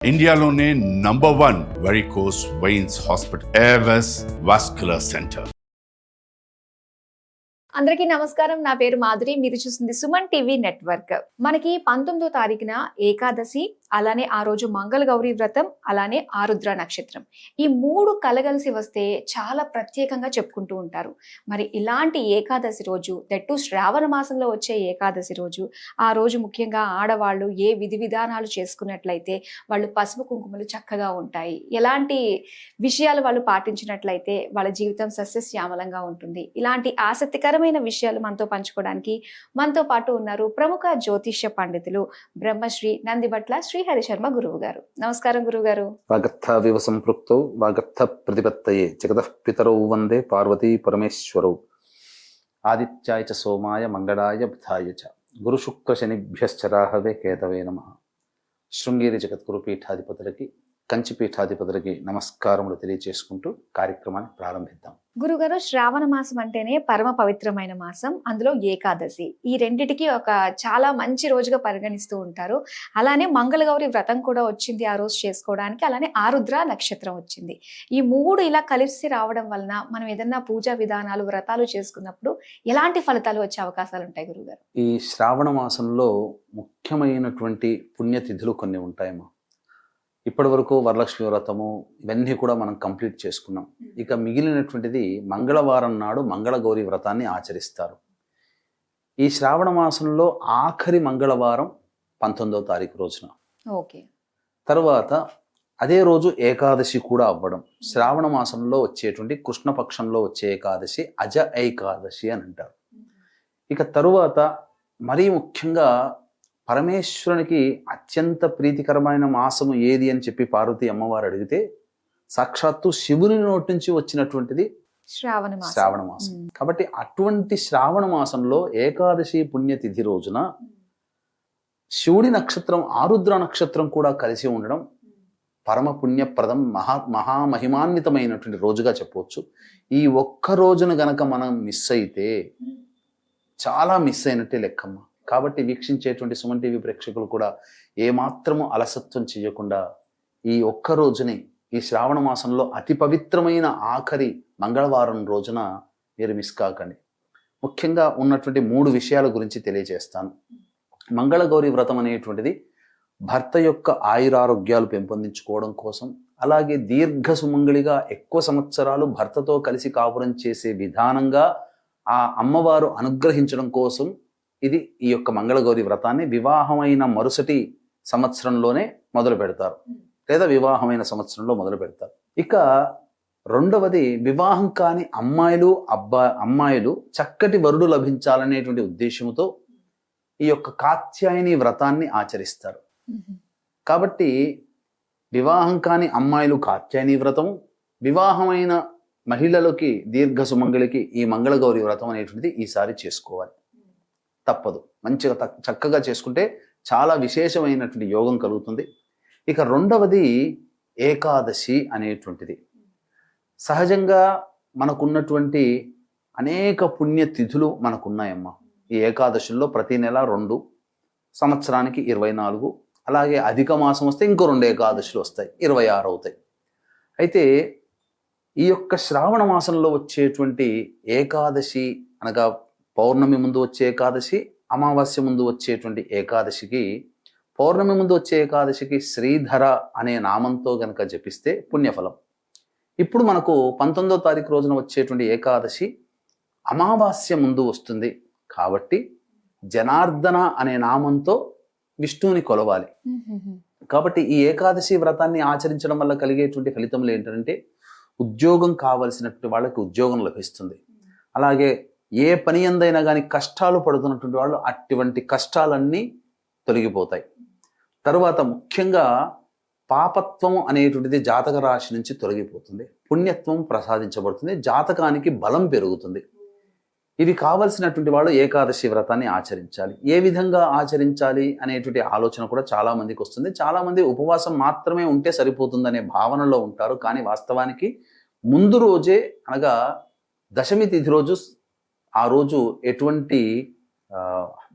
ఇండియాలోనే number 1 varicose veins hospital Avis vascular centre. అందరికీ నమస్కారం. నా పేరు మాధురి. మీరు చూస్తుంది సుమన్ టీవీ నెట్వర్క్. మనకి 19వ తారీఖున ఏకాదశి, అలానే ఆ రోజు మంగళ గౌరీ వ్రతం, అలానే ఆరుద్ర నక్షత్రం. ఈ 3 కలగలిసి వస్తే చాలా ప్రత్యేకంగా చెప్పుకుంటూ ఉంటారు. మరి ఇలాంటి ఏకాదశి రోజు, దట్టు శ్రావణ మాసంలో వచ్చే ఏకాదశి రోజు, ఆ రోజు ముఖ్యంగా ఆడవాళ్ళు ఏ విధి విధానాలు చేసుకున్నట్లయితే వాళ్ళు పసుపు కుంకుమలు చక్కగా ఉంటాయి, ఎలాంటి విషయాలు వాళ్ళు పాటించినట్లయితే వాళ్ళ జీవితం సస్యశ్యామలంగా ఉంటుంది, ఇలాంటి ఆసక్తికరమైన విషయాలు మనతో పంచుకోవడానికి మనతో పాటు ఉన్నారు ప్రముఖ జ్యోతిష్య పండితులు బ్రహ్మశ్రీ నందిబట్ల శ్రీహరి శర్మ గురువు గారు. నమస్కారం గురువు గారు. వాగర్థావివ సంపృక్తౌ వాగర్థ ప్రతిపత్తయే జగతః పితరౌ వందే పార్వతీ పరమేశ్వరౌ. ఆదిత్యాయ చ సోమాయ మంగళాయ బుధాయ చ గురు శుక్ర శనిభ్యశ్చ రాహవే కేతవే నమః. శృంగేరి జగద్గురు పీఠాధిపతులకి, కంచి పీఠాధిపతులకి నమస్కారములు తెలియజేసుకుంటూ కార్యక్రమాన్ని ప్రారంభిద్దాం. గురుగారు, శ్రావణ మాసం అంటేనే పరమ పవిత్రమైన మాసం, అందులో ఏకాదశి. ఈ రెండిటికి ఒక చాలా మంచి రోజుగా పరిగణిస్తూ ఉంటారు. అలానే మంగళగౌరి వ్రతం కూడా వచ్చింది ఆ రోజు చేసుకోవడానికి, అలానే ఆరుద్ర నక్షత్రం వచ్చింది. ఈ 3 ఇలా కలిసి రావడం వలన మనం ఏదన్నా పూజా విధానాలు, వ్రతాలు చేసుకున్నప్పుడు ఎలాంటి ఫలితాలు వచ్చే అవకాశాలు ఉంటాయి గురుగారు? ఈ శ్రావణ మాసంలో ముఖ్యమైనటువంటి పుణ్యతిథులు కొన్ని ఉంటాయమ్మా. ఇప్పటి వరకు వరలక్ష్మి వ్రతము ఇవన్నీ కూడా మనం కంప్లీట్ చేసుకున్నాం. ఇక మిగిలినటువంటిది మంగళవారం నాడు మంగళగౌరి వ్రతాన్ని ఆచరిస్తారు. ఈ శ్రావణ మాసంలో ఆఖరి మంగళవారం 19వ తారీఖు రోజున. ఓకే. తర్వాత అదే రోజు ఏకాదశి కూడా అవ్వడం. శ్రావణ మాసంలో వచ్చేటువంటి కృష్ణపక్షంలో వచ్చే ఏకాదశి అజ ఏకాదశి అని అంటారు. ఇక తరువాత మరీ ముఖ్యంగా పరమేశ్వరునికి అత్యంత ప్రీతికరమైన మాసము ఏది అని చెప్పి పార్వతీ అమ్మవారు అడిగితే సాక్షాత్తు శివుని నోటి నుంచి వచ్చినటువంటిది శ్రావణ మాసం. కాబట్టి అటువంటి శ్రావణ మాసంలో ఏకాదశి పుణ్యతిథి రోజున శివుడి నక్షత్రం ఆరుద్ర నక్షత్రం కూడా కలిసి ఉండడం పరమ పుణ్యప్రదం, మహామహిమాన్వితమైనటువంటి రోజుగా చెప్పవచ్చు. ఈ ఒక్క రోజున గనక మనం మిస్ అయితే చాలా మిస్ అయినట్టే లెక్కమ్మ. కాబట్టి వీక్షించేటువంటి సుమన్ టీవీ ప్రేక్షకులు కూడా ఏమాత్రము అలసత్వం చేయకుండా ఈ ఒక్క రోజుని, ఈ శ్రావణ మాసంలో అతి పవిత్రమైన ఆఖరి మంగళవారం రోజున మీరు మిస్ కాకండి. ముఖ్యంగా ఉన్నటువంటి 3 విషయాల గురించి తెలియజేస్తాను. మంగళగౌరి వ్రతం అనేటువంటిది భర్త యొక్క ఆయురారోగ్యాలు పెంపొందించుకోవడం కోసం, అలాగే దీర్ఘ సుమంగళిగా ఎక్కువ సంవత్సరాలు భర్తతో కలిసి కాపురం చేసే విధానంగా ఆ అమ్మవారు అనుగ్రహించడం కోసం ఇది ఈ యొక్క మంగళగౌరి వ్రతాన్ని వివాహమైన మరుసటి సంవత్సరంలోనే మొదలు పెడతారు, లేదా వివాహమైన సంవత్సరంలో మొదలు పెడతారు. ఇక రెండవది, వివాహం కాని అమ్మాయిలు చక్కటి వరుడు లభించాలనేటువంటి ఉద్దేశంతో ఈ యొక్క కాత్యాయని వ్రతాన్ని ఆచరిస్తారు. కాబట్టి వివాహం కాని అమ్మాయిలు కాత్యాయని వ్రతం, వివాహమైన మహిళలకి దీర్ఘ సుమంగళికి ఈ మంగళగౌరి వ్రతం అనేటువంటిది ఈసారి చేసుకోవాలి, తప్పదు. మంచిగా చక్కగా చేసుకుంటే చాలా విశేషమైనటువంటి యోగం కలుగుతుంది. ఇక రెండవది ఏకాదశి అనేటువంటిది. సహజంగా మనకున్నటువంటి అనేక పుణ్యతిథులు మనకున్నాయమ్మా. ఈ ఏకాదశుల్లో ప్రతి నెల 2, సంవత్సరానికి 24, అలాగే అధిక మాసం వస్తే ఇంకో 2 ఏకాదశులు వస్తాయి, 26 అవుతాయి. అయితే ఈ యొక్క శ్రావణ మాసంలో వచ్చేటువంటి ఏకాదశి అనగా పౌర్ణమి ముందు వచ్చే ఏకాదశి, అమావాస్య ముందు వచ్చేటువంటి ఏకాదశికి, పౌర్ణమి ముందు వచ్చే ఏకాదశికి శ్రీధర అనే నామంతో గనక జపిస్తే పుణ్యఫలం. ఇప్పుడు మనకు 19వ తారీఖు రోజున వచ్చేటువంటి ఏకాదశి అమావాస్య ముందు వస్తుంది కాబట్టి జనార్దన అనే నామంతో విష్ణువుని కొలవాలి. కాబట్టి ఈ ఏకాదశి వ్రతాన్ని ఆచరించడం వల్ల కలిగేటువంటి ఫలితములు ఏంటంటే, ఉద్యోగం కావలసినటువంటి వాళ్ళకి ఉద్యోగం లభిస్తుంది. అలాగే ఏ పని ఎందైనా కానీ కష్టాలు పడుతున్నటువంటి వాళ్ళు అటువంటి కష్టాలన్నీ తొలగిపోతాయి. తరువాత ముఖ్యంగా పాపత్వము అనేటువంటిది జాతక రాశి నుంచి తొలగిపోతుంది, పుణ్యత్వం ప్రసాదించబడుతుంది, జాతకానికి బలం పెరుగుతుంది. ఇవి కావలసినటువంటి వాళ్ళు ఏకాదశి వ్రతాన్ని ఆచరించాలి. ఏ విధంగా ఆచరించాలి అనేటువంటి ఆలోచన కూడా చాలా మందికి వస్తుంది. చాలా మంది ఉపవాసం మాత్రమే ఉంటే సరిపోతుందనే భావనలో ఉంటారు. కానీ వాస్తవానికి ముందు రోజే, అనగా దశమి తిథి రోజు, ఆ రోజు ఎటువంటి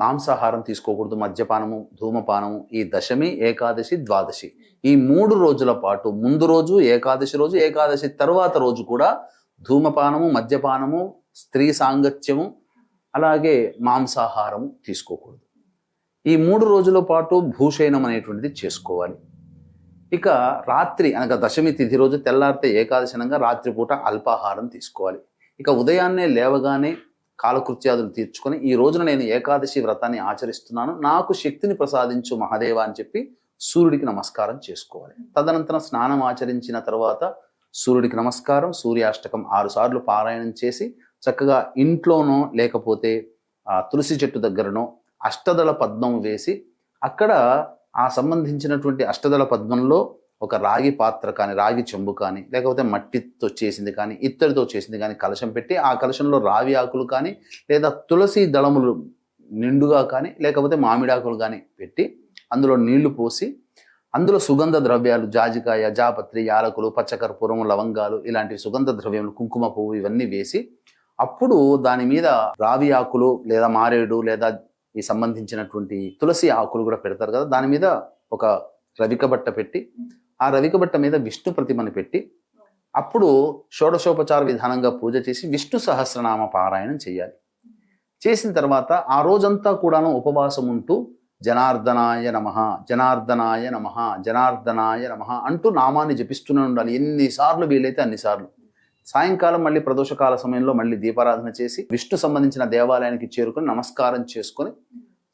మాంసాహారం తీసుకోకూడదు, మద్యపానము, ధూమపానము. ఈ దశమి, ఏకాదశి, ద్వాదశి ఈ 3 రోజుల పాటు, ముందు రోజు ఏకాదశి రోజు, ఏకాదశి తర్వాత రోజు కూడా ధూమపానము, మద్యపానము, స్త్రీ సాంగత్యము, అలాగే మాంసాహారము తీసుకోకూడదు. ఈ 3 రోజుల పాటు భూషయనం అనేటువంటిది చేసుకోవాలి. ఇక రాత్రి అనగా దశమి తిథి రోజు తెల్లారితే ఏకాదశనంగా రాత్రిపూట అల్పాహారం తీసుకోవాలి. ఇక ఉదయాన్నే లేవగానే కాలకృత్యాదులు తీర్చుకొని ఈ రోజున నేను ఏకాదశి వ్రతాన్ని ఆచరిస్తున్నాను, నాకు శక్తిని ప్రసాదించు మహాదేవ అని చెప్పి సూర్యుడికి నమస్కారం చేసుకోవాలి. తదనంతరం స్నానం ఆచరించిన తర్వాత సూర్యుడికి నమస్కారం, సూర్యాష్టకం 6 సార్లు పారాయణం చేసి చక్కగా ఇంట్లోనో లేకపోతే తులసి చెట్టు దగ్గరనో అష్టదళ పద్మం వేసి అక్కడ ఆ సంబంధించినటువంటి అష్టదళ పద్మంలో ఒక రాగి పాత్ర కానీ, రాగి చెంబు కానీ, లేకపోతే మట్టితో చేసింది కానీ, ఇత్తడితో చేసింది కానీ కలశం పెట్టి ఆ కలశంలో రావి ఆకులు కానీ, లేదా తులసి దళములు నిండుగా కానీ, లేకపోతే మామిడాకులు కానీ పెట్టి అందులో నీళ్లు పోసి అందులో సుగంధ ద్రవ్యాలు, జాజికాయ, జాపత్రి, యాలకులు, పచ్చకర్పూరం, లవంగాలు ఇలాంటి సుగంధ ద్రవ్యములు, కుంకుమ పువ్వు ఇవన్నీ వేసి అప్పుడు దాని మీద రావి ఆకులు లేదా మారేడు లేదా ఈ సంబంధించినటువంటి తులసి ఆకులు కూడా పెడతారు కదా, దాని మీద ఒక రవిక బట్ట పెట్టి ఆ రవిక బట్ట మీద విష్ణు ప్రతిమను పెట్టి అప్పుడు షోడశోపచార విధానంగా పూజ చేసి విష్ణు సహస్రనామ పారాయణం చేయాలి. చేసిన తర్వాత ఆ రోజంతా కూడాను ఉపవాసం ఉంటూ జనార్దనాయ నమః, జనార్దనాయ నమః, జనార్దనాయ నమః అంటూ నామాన్ని జపిస్తూనే ఉండాలి. ఎన్నిసార్లు వీలైతే అన్నిసార్లు. సాయంకాలం మళ్ళీ ప్రదోషకాల సమయంలో మళ్ళీ దీపారాధన చేసి విష్ణు సంబంధించిన దేవాలయానికి చేరుకొని నమస్కారం చేసుకొని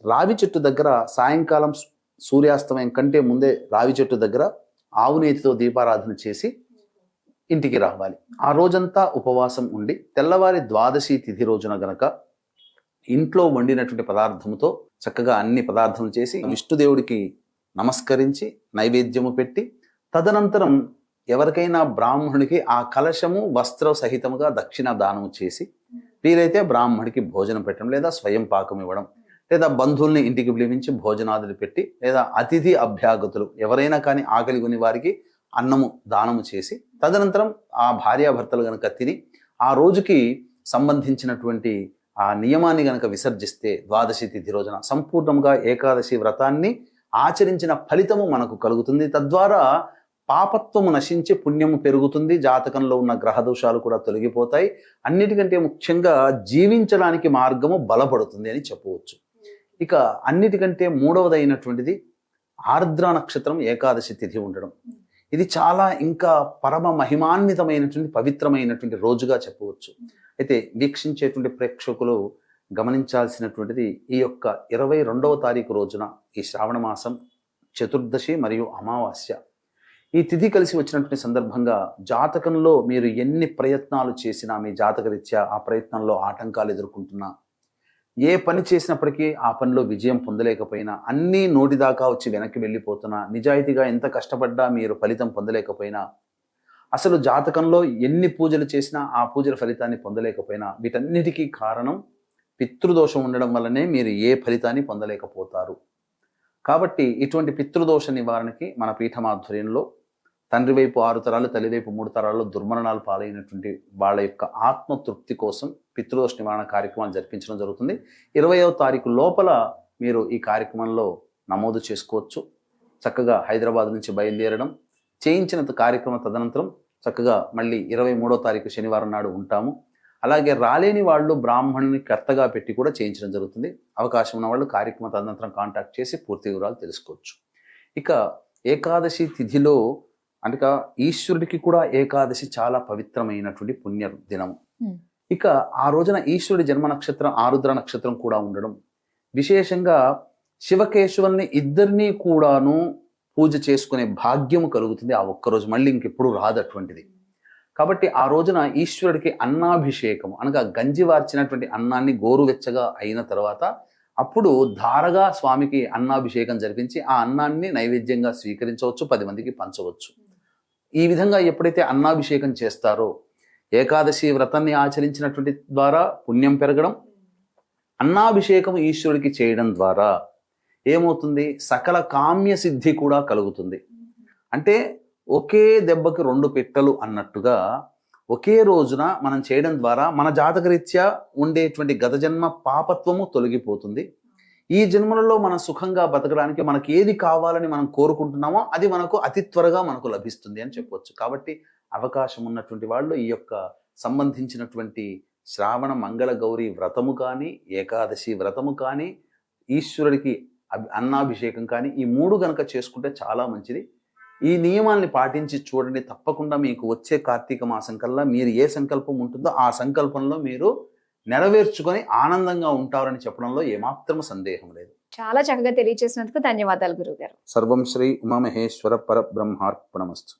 రావి చెట్టు దగ్గర సాయంకాలం సూర్యాస్తమయం కంటే ముందే రావి చెట్టు దగ్గర ఆవు నేతితో దీపారాధన చేసి ఇంటికి రావాలి. ఆ రోజంతా ఉపవాసం ఉండి తెల్లవారి ద్వాదశి తిథి రోజున గనక ఇంట్లో వండినటువంటి పదార్థముతో చక్కగా అన్ని పదార్థం చేసి విష్ణుదేవుడికి నమస్కరించి నైవేద్యము పెట్టి తదనంతరం ఎవరికైనా బ్రాహ్మణుడికి ఆ కలశము వస్త్ర సహితముగా దక్షిణ దానము చేసి వీలైతే బ్రాహ్మడికి భోజనం పెట్టడం, లేదా స్వయం పాకం ఇవ్వడం, లేదా బంధువుల్ని ఇంటికి పిలిపించి భోజనాదులు పెట్టి, లేదా అతిథి అభ్యాగతులు ఎవరైనా కానీ ఆకలి కొని వారికి అన్నము దానము చేసి తదనంతరం ఆ భార్యాభర్తలు గనక తిని ఆ రోజుకి సంబంధించినటువంటి ఆ నియమాన్ని గనక విసర్జిస్తే ద్వాదశి తిథి రోజున సంపూర్ణంగా ఏకాదశి వ్రతాన్ని ఆచరించిన ఫలితము మనకు కలుగుతుంది. తద్వారా పాపత్వము నశించి పుణ్యము పెరుగుతుంది, జాతకంలో ఉన్న గ్రహ దోషాలు కూడా తొలగిపోతాయి, అన్నిటికంటే ముఖ్యంగా జీవించడానికి మార్గము బలపడుతుంది అని చెప్పవచ్చు. ఇక అన్నిటికంటే మూడవదైనటువంటిది ఆర్ద్ర నక్షత్రం ఏకాదశి తిథి ఉండడం. ఇది చాలా ఇంకా పరమ మహిమాన్వితమైనటువంటి పవిత్రమైనటువంటి రోజుగా చెప్పవచ్చు. అయితే వీక్షించేటువంటి ప్రేక్షకులు గమనించాల్సినటువంటిది ఈ యొక్క 22వ తారీఖు రోజున ఈ శ్రావణ మాసం చతుర్దశి మరియు అమావాస్య ఈ తిథి కలిసి వచ్చినటువంటి సందర్భంగా జాతకంలో మీరు ఎన్ని ప్రయత్నాలు చేసినా, మీ జాతకరీత్యా ఆ ప్రయత్నంలో ఆటంకాలు ఎదుర్కొంటున్నా, ఏ పని చేసినప్పటికీ ఆ పనిలో విజయం పొందలేకపోయినా, అన్నీ నోటిదాకా వచ్చి వెనక్కి వెళ్ళిపోతున్నా, నిజాయితీగా ఎంత కష్టపడ్డా మీరు ఫలితం పొందలేకపోయినా, అసలు జాతకంలో ఎన్ని పూజలు చేసినా ఆ పూజల ఫలితాన్ని పొందలేకపోయినా, వీటన్నిటికీ కారణం పితృదోషం ఉండడం వల్లనే మీరు ఏ ఫలితాన్ని పొందలేకపోతారు. కాబట్టి ఇటువంటి పితృదోష నివారణకి మన పీఠమాధ్వర్యంలో తండ్రి వైపు 6 తరాలు, తల్లి వైపు 3 తరాల్లో దుర్మరణాలు పాలైనటువంటి వాళ్ళ యొక్క ఆత్మతృప్తి కోసం పితృదోష నివారణ కార్యక్రమాలు జరిపించడం జరుగుతుంది. 20వ తారీఖు లోపల మీరు ఈ కార్యక్రమంలో నమోదు చేసుకోవచ్చు. చక్కగా హైదరాబాద్ నుంచి బయలుదేరడం, చేయించిన కార్యక్రమం తదనంతరం చక్కగా మళ్ళీ 23వ తారీఖు శనివారం నాడు ఉంటాము. అలాగే రాలేని వాళ్ళు బ్రాహ్మణుని కర్తగా పెట్టి కూడా చేయించడం జరుగుతుంది. అవకాశం ఉన్న వాళ్ళు కార్యక్రమం తదనంతరం కాంటాక్ట్ చేసి పూర్తి వివరాలు తెలుసుకోవచ్చు. ఇక ఏకాదశి తిథిలో అనగా ఈశ్వరుడికి కూడా ఏకాదశి చాలా పవిత్రమైనటువంటి పుణ్య దినము. ఇక ఆ రోజున ఈశ్వరుడి జన్మ నక్షత్రం ఆరుద్ర నక్షత్రం కూడా ఉండడం, విశేషంగా శివకేశవుల్ని ఇద్దరినీ కూడాను పూజ చేసుకునే భాగ్యము కలుగుతుంది ఆ ఒక్కరోజు. మళ్ళీ ఇంకెప్పుడు రాదు అటువంటిది. కాబట్టి ఆ రోజున ఈశ్వరుడికి అన్నాభిషేకం అనగా గంజి వార్చినటువంటి అన్నాన్ని గోరువెచ్చగా అయిన తర్వాత అప్పుడు ధారగా స్వామికి అన్నాభిషేకం జరిపించి ఆ అన్నాన్ని నైవేద్యంగా స్వీకరించవచ్చు, 10 మందికి పంచవచ్చు. ఈ విధంగా ఎప్పుడైతే అన్నాభిషేకం చేస్తారో ఏకాదశి వ్రతాన్ని ఆచరించినటువంటి ద్వారా పుణ్యం పెరగడం, అన్నాభిషేకం ఈశ్వరుడికి చేయడం ద్వారా ఏమవుతుంది, సకల కామ్య సిద్ధి కూడా కలుగుతుంది. అంటే ఒకే దెబ్బకి 2 పిట్టలు అన్నట్టుగా ఒకే రోజున మనం చేయడం ద్వారా మన జాతకరీత్యా ఉండేటువంటి గత జన్మ పాపత్వము తొలగిపోతుంది. ఈ జన్మలలో మనం సుఖంగా బతకడానికి మనకి ఏది కావాలని మనం కోరుకుంటున్నామో అది మనకు అతి త్వరగా మనకు లభిస్తుంది అని చెప్పవచ్చు. కాబట్టి అవకాశం ఉన్నటువంటి వాళ్ళు ఈ యొక్క సంబంధించినటువంటి శ్రావణ మంగళ గౌరీ వ్రతము కానీ, ఏకాదశి వ్రతము కానీ, ఈశ్వరుడికి అన్నాభిషేకం కానీ, ఈ 3 గనక చేసుకుంటే చాలా మంచిది. ఈ నియమాల్ని పాటించి చూడండి. తప్పకుండా మీకు వచ్చే కార్తీక మాసం కల్లా మీరు ఏ సంకల్పం ఉంటుందో ఆ సంకల్పంలో మీరు నెరవేర్చుకొని ఆనందంగా ఉంటారని చెప్పడంలో ఏమాత్రం సందేహం లేదు. చాలా చక్కగా తెలియజేసినందుకు ధన్యవాదాలు గురువు గారు. సర్వం శ్రీ ఉమామహేశ్వర పరబ్రహ్మార్పణమస్తు.